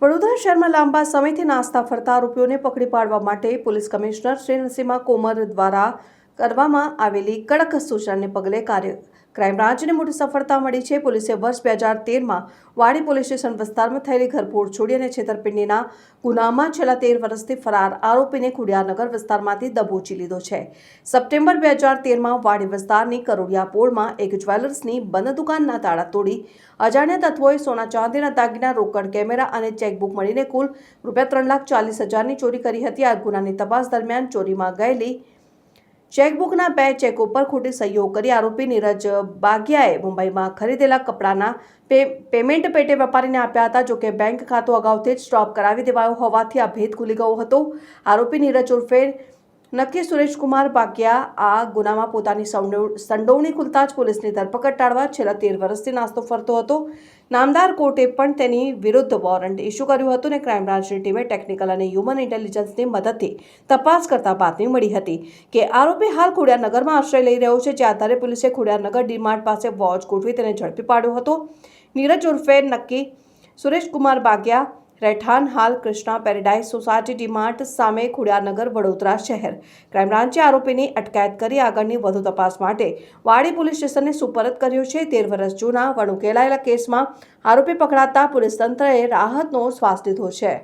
વડોદરા શહેરમાં લાંબા સમયથી નાસ્તા ફરતા આરોપીઓને પકડી પાડવા માટે પોલીસ કમિશનર શ્રી નસીમા કોમર દ્વારા કરવામાં આવેલી કડક સૂચનાને પગલે ક્રાઇમ બ્રાન્ચને મોટી સફળતા મળી છે। પોલીસે વર્ષ 2013માં વાડી પોલીસ સ્ટેશન વિસ્તારમાં થયેલી ઘરફોડ ચોરી અને છેતરપિંડીના ગુનામાં છેલ્લા 13 વર્ષથી ફરાર આરોપીને ખુડિયારનગર વિસ્તારમાંથી દબોચી લીધો છે। સપ્ટેમ્બર 2013માં વાડી વિસ્તારની કરોડિયા પોળમાં એક જ્વેલર્સની બંધ દુકાનના તાળા તોડી અજાણ્યા તત્વોએ સોના ચાંદીના દાગીના, રોકડ, કેમેરા અને ચેકબુક મળીને કુલ ₹3,40,000ની ચોરી કરી હતી। આ ગુનાની તપાસ દરમિયાન ચોરીમાં ગયેલી ચેકબુકના 2 ચેકો પર ખોટી સહીઓ કરી આરોપી નીરજ બાગિયાએ મુંબઈમાં ખરીદેલા કપડાના પેમેન્ટ પેટે વેપારીને આપ્યા હતા। જોકે બેંક ખાતું અગાઉથી જ સ્ટોપ કરાવી દેવાયો હોવાથી આ ભેદ ખુલી ગયો હતો। આરોપી નીરજ ઉર્ફે નક્કી સુરેશકુમાર બાગિયા આ ગુનામાં પોતાની સંડોવણી ખુલતા જ પોલીસની ધરપકડ ટાળવા છેલ્લા 13 વર્ષથી નાસ્તો ફરતો હતો। નામદાર કોર્ટે પણ તેની વિરુદ્ધ વોરંટ ઇસ્યુ કર્યું હતું અને ક્રાઇમ બ્રાન્ચની ટીમે ટેકનિકલ અને હ્યુમન ઇન્ટેલિજન્સની મદદથી તપાસ કરતા બાતમી મળી હતી કે આરોપી હાલ ખોડિયારનગરમાં આશ્રય લઈ રહ્યો છે। જે આધારે પોલીસે ખોડિયારનગર ડીમાર્ટ પાસે વોચ ગોઠવી તેને ઝડપી પાડ્યો હતો। નીરજ ઉર્ફે નક્કી સુરેશકુમાર બાગિયા રહેઠાણ હાલ કૃષ્ણા પેરેડાઇઝ સોસાયટી ડીમાર્ટ સામે ખોડિયારનગર વડોદરા શહેર। ક્રાઇમ બ્રાન્ચે આરોપીની અટકાયત કરી આગળની વધુ તપાસ માટે વાડી પોલીસ સ્ટેશનને સુપરત કર્યો છે। 13 વર્ષ જૂના વણુકેલાયેલા કેસમાં આરોપી પકડાતા પોલીસ તંત્રએ રાહતનો શ્વાસ લીધો છે।